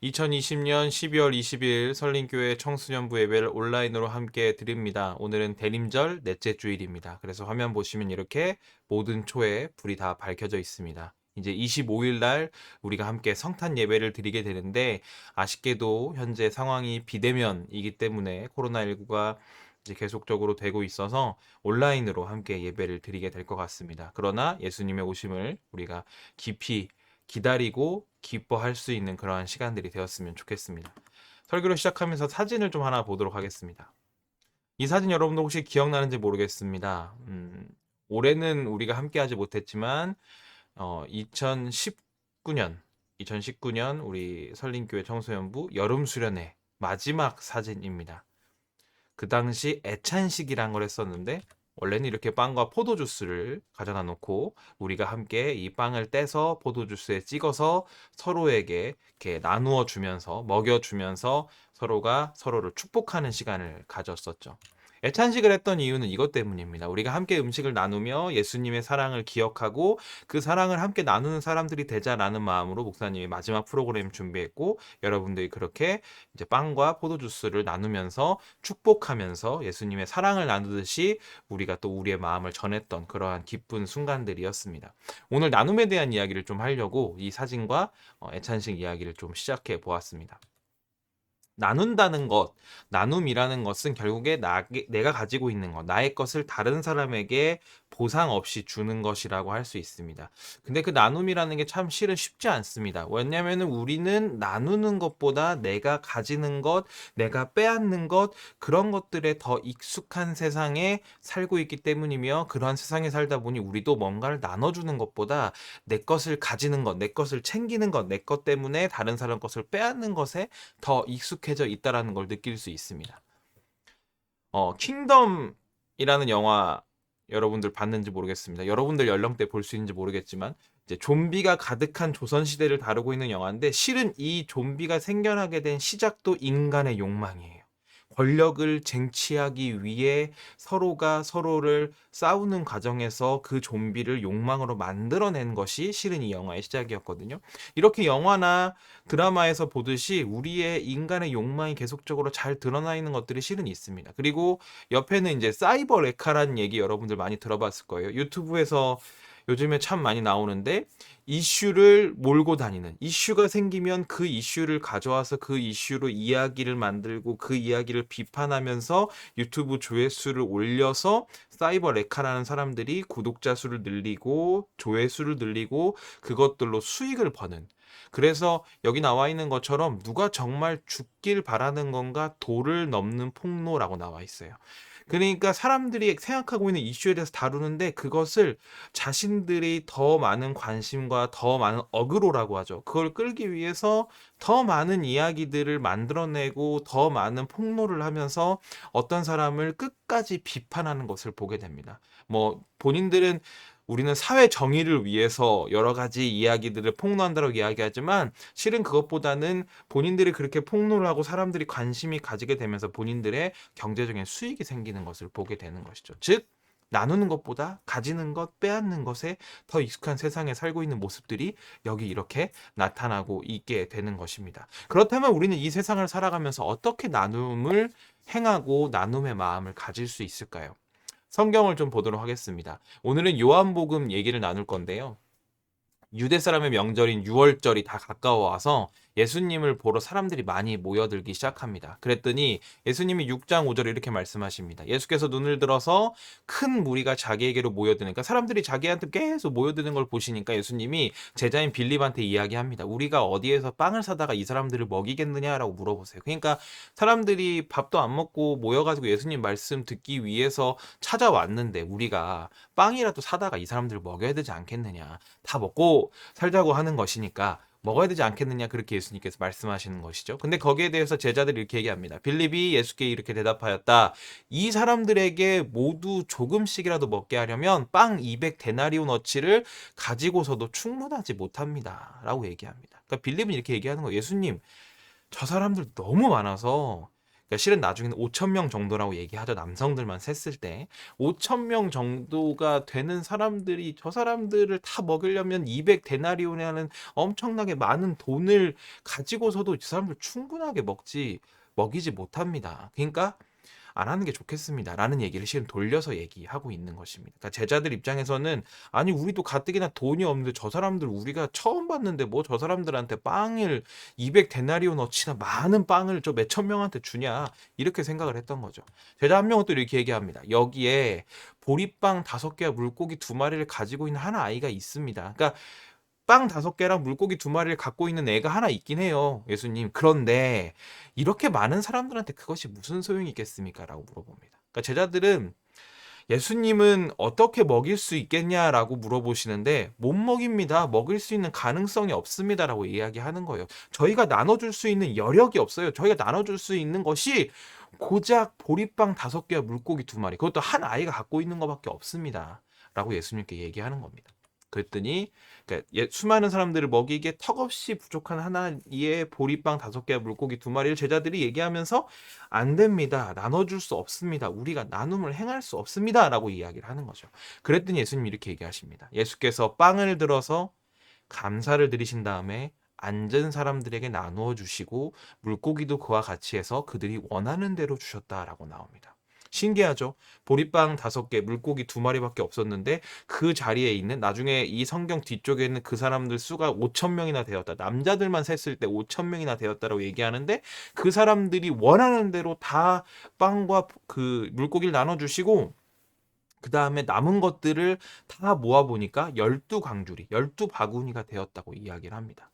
2020년 12월 20일 설린교회 청소년부 예배를 온라인으로 함께 드립니다. 오늘은 대림절 넷째 주일입니다. 그래서 화면 보시면 이렇게 모든 초에 불이 다 밝혀져 있습니다. 이제 25일 날 우리가 함께 성탄 예배를 드리게 되는데 아쉽게도 현재 상황이 비대면이기 때문에 코로나19가 이제 계속적으로 되고 있어서 온라인으로 함께 예배를 드리게 될 것 같습니다. 그러나 예수님의 오심을 우리가 깊이 기다리고 기뻐할 수 있는 그러한 시간들이 되었으면 좋겠습니다. 설교를 시작하면서 사진을 좀 하나 보도록 하겠습니다. 이 사진 여러분들 혹시 기억나는지 모르겠습니다. 올해는 우리가 함께하지 못했지만 2019년 우리 설린교회 청소년부 여름 수련회 마지막 사진입니다. 그 당시 애찬식이란 걸 했었는데 원래는 이렇게 빵과 포도주스를 가져다 놓고 우리가 함께 이 빵을 떼서 포도주스에 찍어서 서로에게 이렇게 나누어 주면서 먹여 주면서 서로가 서로를 축복하는 시간을 가졌었죠. 애찬식을 했던 이유는 이것 때문입니다. 우리가 함께 음식을 나누며 예수님의 사랑을 기억하고 그 사랑을 함께 나누는 사람들이 되자라는 마음으로 목사님이 마지막 프로그램 준비했고 여러분들이 그렇게 이제 빵과 포도주스를 나누면서 축복하면서 예수님의 사랑을 나누듯이 우리가 또 우리의 마음을 전했던 그러한 기쁜 순간들이었습니다. 오늘 나눔에 대한 이야기를 좀 하려고 이 사진과 애찬식 이야기를 좀 시작해 보았습니다. 나눈다는 것, 나눔이라는 것은 결국에 내가 가지고 있는 것, 나의 것을 다른 사람에게 보상 없이 주는 것이라고 할 수 있습니다. 근데 그 나눔이라는 게 참 실은 쉽지 않습니다. 왜냐하면 우리는 나누는 것보다 내가 가지는 것, 내가 빼앗는 것, 그런 것들에 더 익숙한 세상에 살고 있기 때문이며 그러한 세상에 살다 보니 우리도 뭔가를 나눠주는 것보다 내 것을 가지는 것, 내 것을 챙기는 것, 내 것 때문에 다른 사람 것을 빼앗는 것에 더 익숙해져 있다라는 걸 느낄 수 있습니다. 킹덤이라는 영화 여러분들 봤는지 모르겠습니다. 여러분들 연령대 볼 수 있는지 모르겠지만 이제 좀비가 가득한 조선 시대를 다루고 있는 영화인데 실은 이 좀비가 생겨나게 된 시작도 인간의 욕망이에요. 권력을 쟁취하기 위해 서로가 서로를 싸우는 과정에서 그 좀비를 욕망으로 만들어낸 것이 실은 이 영화의 시작이었거든요. 이렇게 영화나 드라마에서 보듯이 우리의 인간의 욕망이 계속적으로 잘 드러나 있는 것들이 실은 있습니다. 그리고 옆에는 이제 사이버 레카라는 얘기 여러분들 많이 들어봤을 거예요. 유튜브에서 요즘에 참 많이 나오는데 이슈를 몰고 다니는 이슈가 생기면 그 이슈를 가져와서 그 이슈로 이야기를 만들고 그 이야기를 비판하면서 유튜브 조회수를 올려서 사이버 레카라는 사람들이 구독자 수를 늘리고 조회수를 늘리고 그것들로 수익을 버는 그래서 여기 나와 있는 것처럼 누가 정말 죽길 바라는 건가 도를 넘는 폭로라고 나와 있어요. 그러니까 사람들이 생각하고 있는 이슈에 대해서 다루는데 그것을 자신들이 더 많은 관심과 더 많은 어그로라고 하죠. 그걸 끌기 위해서 더 많은 이야기들을 만들어내고 더 많은 폭로를 하면서 어떤 사람을 끝까지 비판하는 것을 보게 됩니다. 뭐 본인들은 우리는 사회 정의를 위해서 여러 가지 이야기들을 폭로한다고 이야기하지만 실은 그것보다는 본인들이 그렇게 폭로를 하고 사람들이 관심이 가지게 되면서 본인들의 경제적인 수익이 생기는 것을 보게 되는 것이죠. 즉 나누는 것보다 가지는 것, 빼앗는 것에 더 익숙한 세상에 살고 있는 모습들이 여기 이렇게 나타나고 있게 되는 것입니다. 그렇다면 우리는 이 세상을 살아가면서 어떻게 나눔을 행하고 나눔의 마음을 가질 수 있을까요? 성경을 좀 보도록 하겠습니다. 오늘은 요한복음 얘기를 나눌 건데요. 유대 사람의 명절인 유월절이 다 가까워 와서 예수님을 보러 사람들이 많이 모여들기 시작합니다. 그랬더니 예수님이 6장 5절에 이렇게 말씀하십니다. 예수께서 눈을 들어서 큰 무리가 자기에게로 모여드니까 사람들이 자기한테 계속 모여드는 걸 보시니까 예수님이 제자인 빌립한테 이야기합니다. 우리가 어디에서 빵을 사다가 이 사람들을 먹이겠느냐라고 물어보세요. 그러니까 사람들이 밥도 안 먹고 모여가지고 예수님 말씀 듣기 위해서 찾아왔는데 우리가 빵이라도 사다가 이 사람들을 먹여야 되지 않겠느냐. 다 먹고 살자고 하는 것이니까 먹어야 되지 않겠느냐 그렇게 예수님께서 말씀하시는 것이죠. 근데 거기에 대해서 제자들이 이렇게 얘기합니다. 빌립이 예수께 이렇게 대답하였다. 이 사람들에게 모두 조금씩이라도 먹게 하려면 빵 200데나리온어치를 가지고서도 충분하지 못합니다. 라고 얘기합니다. 그러니까 빌립은 이렇게 얘기하는 거예요. 예수님, 저 사람들 너무 많아서 그러니까 실은 나중에는 5천 명 정도라고 얘기하죠. 남성들만 셌을 때 5천 명 정도가 되는 사람들이 저 사람들을 다 먹이려면 200데나리온이라는 엄청나게 많은 돈을 가지고서도 이 사람들 충분하게 먹이지 못합니다. 그러니까 안 하는 게 좋겠습니다라는 얘기를 실은 돌려서 얘기하고 있는 것입니다. 그러니까 제자들 입장에서는 아니 우리도 가뜩이나 돈이 없는데 저 사람들 우리가 처음 봤는데 뭐 저 사람들한테 빵을 200데나리온어치나 많은 빵을 저 몇천 명한테 주냐 이렇게 생각을 했던 거죠. 제자 한 명은 또 이렇게 얘기합니다. 여기에 보리빵 5개와 물고기 2마리를 가지고 있는 한 아이가 있습니다. 그러니까 빵 5개랑 물고기 2마리를 갖고 있는 애가 하나 있긴 해요. 예수님. 그런데 이렇게 많은 사람들한테 그것이 무슨 소용이 있겠습니까? 라고 물어봅니다. 그러니까 제자들은 예수님은 어떻게 먹일 수 있겠냐라고 물어보시는데 못 먹입니다. 먹일 수 있는 가능성이 없습니다라고 이야기하는 거예요. 저희가 나눠줄 수 있는 여력이 없어요. 저희가 나눠줄 수 있는 것이 고작 보리빵 5개와 물고기 2마리 그것도 한 아이가 갖고 있는 것밖에 없습니다. 라고 예수님께 얘기하는 겁니다. 그랬더니 그러니까 수많은 사람들을 먹이기에 턱없이 부족한 하나의 보리빵 5개와 물고기 2마리를 제자들이 얘기하면서 안 됩니다. 나눠줄 수 없습니다. 우리가 나눔을 행할 수 없습니다. 라고 이야기를 하는 거죠. 그랬더니 예수님이 이렇게 얘기하십니다. 예수께서 빵을 들어서 감사를 드리신 다음에 앉은 사람들에게 나누어 주시고 물고기도 그와 같이 해서 그들이 원하는 대로 주셨다라고 나옵니다. 신기하죠? 보리빵 5개, 물고기 2마리밖에 없었는데 그 자리에 있는 나중에 이 성경 뒤쪽에 있는 그 사람들 수가 5천 명이나 되었다. 남자들만 셌을 때 5천 명이나 되었다라고 얘기하는데 그 사람들이 원하는 대로 다 빵과 그 물고기를 나눠주시고 그 다음에 남은 것들을 다 모아보니까 12강줄이, 12바구니가 되었다고 이야기를 합니다.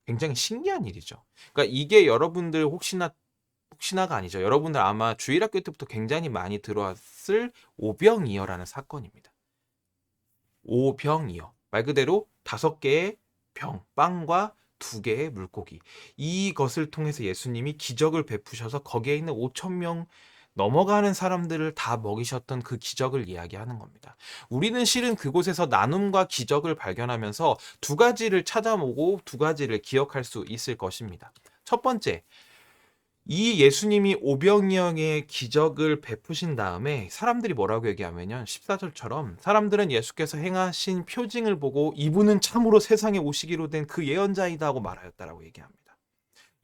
굉장히 신기한 일이죠. 그러니까 이게 여러분들 혹시나가 아니죠. 여러분들 아마 주일학교 때부터 굉장히 많이 들어왔을 오병이어라는 사건입니다. 오병이어. 말 그대로 5개의 빵과 2개의 물고기. 이것을 통해서 예수님이 기적을 베푸셔서 거기에 있는 5천 명 넘어가는 사람들을 다 먹이셨던 그 기적을 이야기하는 겁니다. 우리는 실은 그곳에서 나눔과 기적을 발견하면서 2가지를 찾아보고 2가지를 기억할 수 있을 것입니다. 첫 번째, 이 예수님이 오병이어의 기적을 베푸신 다음에 사람들이 뭐라고 얘기하면요. 14절처럼 사람들은 예수께서 행하신 표징을 보고 이분은 참으로 세상에 오시기로 된 그 예언자이다 하고 말하였다라고 얘기합니다.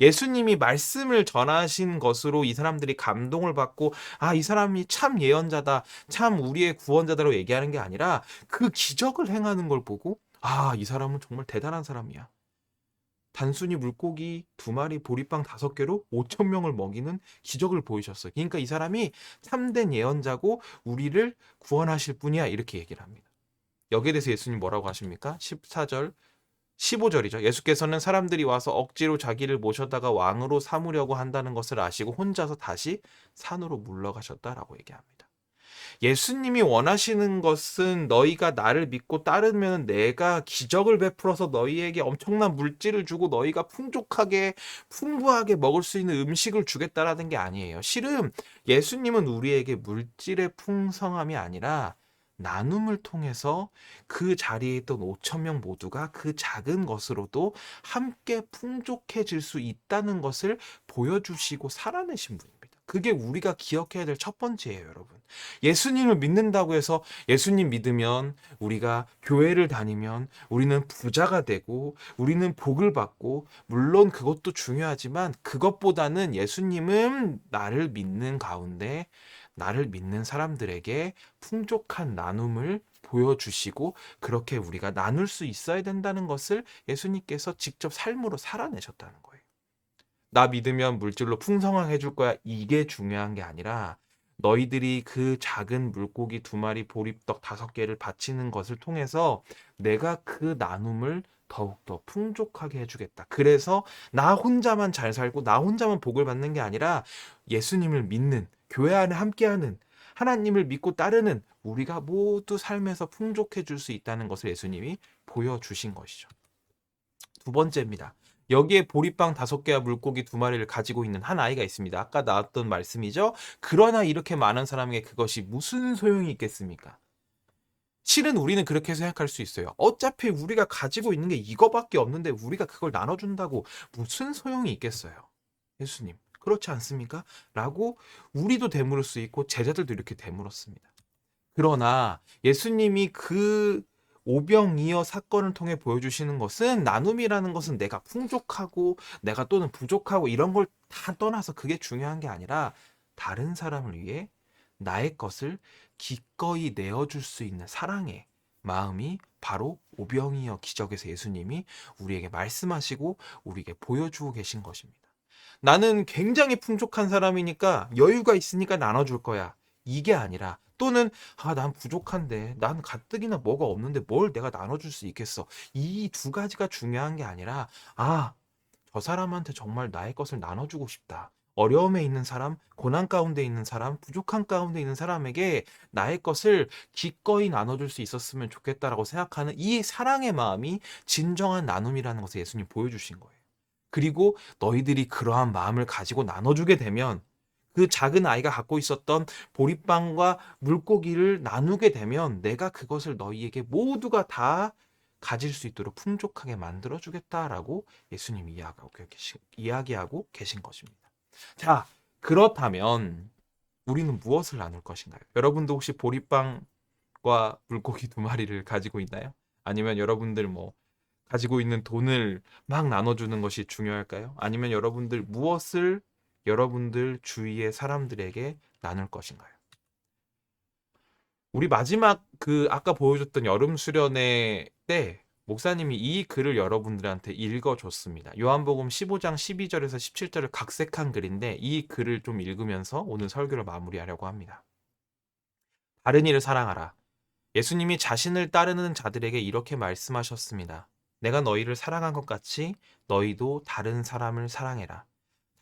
예수님이 말씀을 전하신 것으로 이 사람들이 감동을 받고 이 사람이 참 예언자다, 참 우리의 구원자다라고 얘기하는 게 아니라 그 기적을 행하는 걸 보고 이 사람은 정말 대단한 사람이야. 단순히 물고기 2마리 보리빵 5개로 5천 명을 먹이는 기적을 보이셨어요. 그러니까 이 사람이 참된 예언자고 우리를 구원하실 분이야 이렇게 얘기를 합니다. 여기에 대해서 예수님 뭐라고 하십니까? 14절 15절이죠. 예수께서는 사람들이 와서 억지로 자기를 모셔다가 왕으로 삼으려고 한다는 것을 아시고 혼자서 다시 산으로 물러가셨다라고 얘기합니다. 예수님이 원하시는 것은 너희가 나를 믿고 따르면 내가 기적을 베풀어서 너희에게 엄청난 물질을 주고 너희가 풍족하게 풍부하게 먹을 수 있는 음식을 주겠다라는 게 아니에요. 실은 예수님은 우리에게 물질의 풍성함이 아니라 나눔을 통해서 그 자리에 있던 5천 명 모두가 그 작은 것으로도 함께 풍족해질 수 있다는 것을 보여주시고 살아내신 분입니다. 그게 우리가 기억해야 될 첫 번째예요, 여러분. 예수님을 믿는다고 해서 예수님 믿으면 우리가 교회를 다니면 우리는 부자가 되고 우리는 복을 받고 물론 그것도 중요하지만 그것보다는 예수님은 나를 믿는 가운데 나를 믿는 사람들에게 풍족한 나눔을 보여주시고 그렇게 우리가 나눌 수 있어야 된다는 것을 예수님께서 직접 삶으로 살아내셨다는 거예요. 나 믿으면 물질로 풍성하게 해줄 거야. 이게 중요한 게 아니라 너희들이 그 작은 물고기 2마리 보리떡 5개를 바치는 것을 통해서 내가 그 나눔을 더욱더 풍족하게 해주겠다. 그래서 나 혼자만 잘 살고 나 혼자만 복을 받는 게 아니라 예수님을 믿는 교회 안에 함께하는 하나님을 믿고 따르는 우리가 모두 삶에서 풍족해 줄 수 있다는 것을 예수님이 보여주신 것이죠. 2번째입니다. 여기에 보리빵 5개와 물고기 2마리를 가지고 있는 한 아이가 있습니다. 아까 나왔던 말씀이죠. 그러나 이렇게 많은 사람에게 그것이 무슨 소용이 있겠습니까? 실은 우리는 그렇게 생각할 수 있어요. 어차피 우리가 가지고 있는 게 이거밖에 없는데 우리가 그걸 나눠준다고 무슨 소용이 있겠어요? 예수님, 그렇지 않습니까? 라고 우리도 되물을 수 있고 제자들도 이렇게 되물었습니다. 그러나 예수님이 그 오병이어 사건을 통해 보여주시는 것은, 나눔이라는 것은 내가 풍족하고 내가 또는 부족하고 이런 걸 다 떠나서 그게 중요한 게 아니라, 다른 사람을 위해 나의 것을 기꺼이 내어줄 수 있는 사랑의 마음이 바로 오병이어 기적에서 예수님이 우리에게 말씀하시고 우리에게 보여주고 계신 것입니다. 나는 굉장히 풍족한 사람이니까 여유가 있으니까 나눠줄 거야, 이게 아니라, 또는 난 부족한데, 난 가뜩이나 뭐가 없는데 뭘 내가 나눠줄 수 있겠어, 이 두 가지가 중요한 게 아니라, 저 사람한테 정말 나의 것을 나눠주고 싶다, 어려움에 있는 사람, 고난 가운데 있는 사람, 부족한 가운데 있는 사람에게 나의 것을 기꺼이 나눠줄 수 있었으면 좋겠다라고 생각하는 이 사랑의 마음이 진정한 나눔이라는 것을 예수님 보여주신 거예요. 그리고 너희들이 그러한 마음을 가지고 나눠주게 되면, 그 작은 아이가 갖고 있었던 보리빵과 물고기를 나누게 되면 내가 그것을 너희에게 모두가 다 가질 수 있도록 풍족하게 만들어주겠다라고 예수님이 이야기하고 계신 것입니다. 자, 그렇다면 우리는 무엇을 나눌 것인가요? 여러분도 혹시 보리빵과 물고기 두 마리를 가지고 있나요? 아니면 여러분들 가지고 있는 돈을 막 나눠주는 것이 중요할까요? 아니면 여러분들 무엇을 여러분들 주위의 사람들에게 나눌 것인가요? 우리 마지막 아까 보여줬던 여름 수련회 때 목사님이 이 글을 여러분들한테 읽어줬습니다. 요한복음 15장 12절에서 17절을 각색한 글인데, 이 글을 좀 읽으면서 오늘 설교를 마무리하려고 합니다. 다른 이를 사랑하라. 예수님이 자신을 따르는 자들에게 이렇게 말씀하셨습니다. 내가 너희를 사랑한 것 같이 너희도 다른 사람을 사랑해라.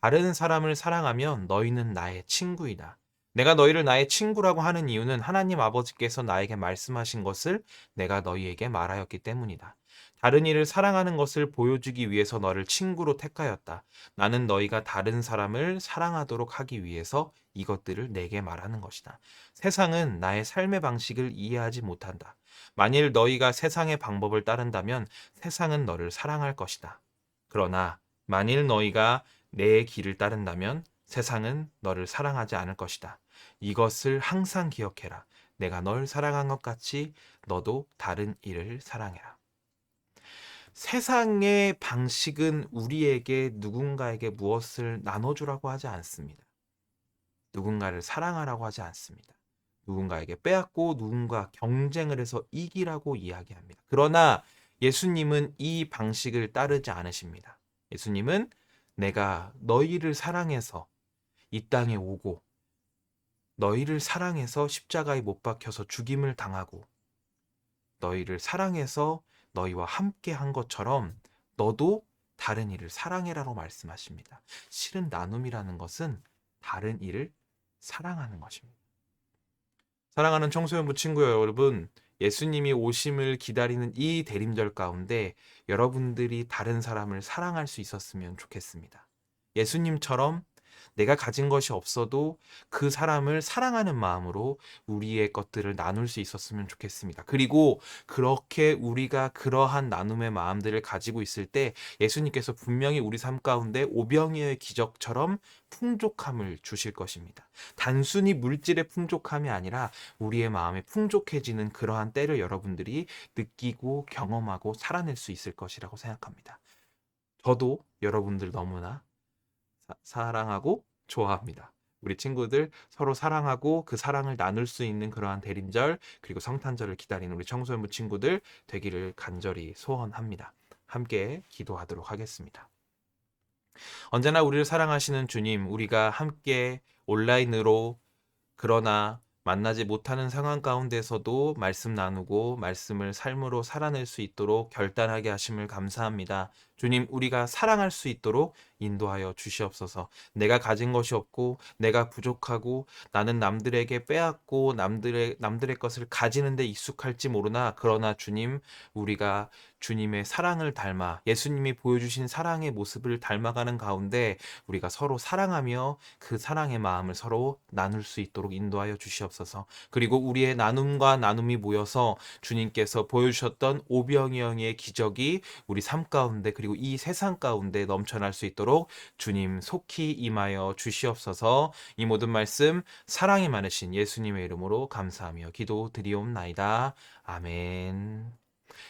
다른 사람을 사랑하면 너희는 나의 친구이다. 내가 너희를 나의 친구라고 하는 이유는 하나님 아버지께서 나에게 말씀하신 것을 내가 너희에게 말하였기 때문이다. 다른 이를 사랑하는 것을 보여주기 위해서 너를 친구로 택하였다. 나는 너희가 다른 사람을 사랑하도록 하기 위해서 이것들을 내게 말하는 것이다. 세상은 나의 삶의 방식을 이해하지 못한다. 만일 너희가 세상의 방법을 따른다면 세상은 너를 사랑할 것이다. 그러나 만일 너희가 내 길을 따른다면 세상은 너를 사랑하지 않을 것이다. 이것을 항상 기억해라. 내가 널 사랑한 것 같이 너도 다른 이를 사랑해라. 세상의 방식은 우리에게 누군가에게 무엇을 나눠주라고 하지 않습니다. 누군가를 사랑하라고 하지 않습니다. 누군가에게 빼앗고 누군가 경쟁을 해서 이기라고 이야기합니다. 그러나 예수님은 이 방식을 따르지 않으십니다. 예수님은 내가 너희를 사랑해서 이 땅에 오고, 너희를 사랑해서 십자가에 못 박혀서 죽임을 당하고, 너희를 사랑해서 너희와 함께 한 것처럼 너도 다른 이를 사랑해라고 말씀하십니다. 실은 나눔이라는 것은 다른 이를 사랑하는 것입니다. 사랑하는 청소년부 친구 여러분, 예수님이 오심을 기다리는 이 대림절 가운데 여러분들이 다른 사람을 사랑할 수 있었으면 좋겠습니다. 예수님처럼 내가 가진 것이 없어도 그 사람을 사랑하는 마음으로 우리의 것들을 나눌 수 있었으면 좋겠습니다. 그리고 그렇게 우리가 그러한 나눔의 마음들을 가지고 있을 때 예수님께서 분명히 우리 삶 가운데 오병이어의 기적처럼 풍족함을 주실 것입니다. 단순히 물질의 풍족함이 아니라 우리의 마음이 풍족해지는 그러한 때를 여러분들이 느끼고 경험하고 살아낼 수 있을 것이라고 생각합니다. 저도 여러분들 너무나 사랑하고 좋아합니다. 우리 친구들 서로 사랑하고 그 사랑을 나눌 수 있는 그러한 대림절, 그리고 성탄절을 기다리는 우리 청소년부 친구들 되기를 간절히 소원합니다. 함께 기도하도록 하겠습니다. 언제나 우리를 사랑하시는 주님, 우리가 함께 온라인으로, 그러나 만나지 못하는 상황 가운데서도 말씀 나누고 말씀을 삶으로 살아낼 수 있도록 결단하게 하심을 감사합니다. 주님, 우리가 사랑할 수 있도록 인도하여 주시옵소서. 내가 가진 것이 없고 내가 부족하고 나는 남들에게 빼앗고 남들의 것을 가지는데 익숙할지 모르나, 그러나 주님, 우리가 주님의 사랑을 닮아 예수님이 보여주신 사랑의 모습을 닮아가는 가운데 우리가 서로 사랑하며 그 사랑의 마음을 서로 나눌 수 있도록 인도하여 주시옵소서. 그리고 우리의 나눔과 나눔이 모여서 주님께서 보여주셨던 오병이어의 기적이 우리 삶 가운데, 그리고 그리고 이 세상 가운데 넘쳐날 수 있도록 주님 속히 임하여 주시옵소서. 이 모든 말씀 사랑이 많으신 예수님의 이름으로 감사하며 기도드리옵나이다. 아멘.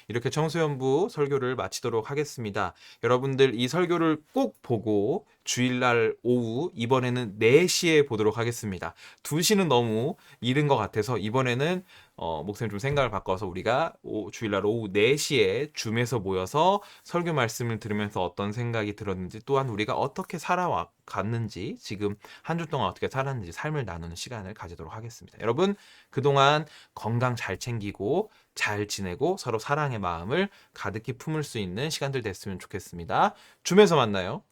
이렇게 청소년부 설교를 마치도록 하겠습니다. 여러분들 이 설교를 꼭 보고 주일날 오후 이번에는 4시에 보도록 하겠습니다. 2시는 너무 이른 것 같아서 이번에는 목사님 좀 생각을 바꿔서 우리가 주일날 오후 4시에 줌에서 모여서 설교 말씀을 들으면서 어떤 생각이 들었는지, 또한 우리가 어떻게 살아갔는지, 지금 한 주 동안 어떻게 살았는지 삶을 나누는 시간을 가지도록 하겠습니다. 여러분 그동안 건강 잘 챙기고 잘 지내고 서로 사랑의 마음을 가득히 품을 수 있는 시간들 됐으면 좋겠습니다. 줌에서 만나요.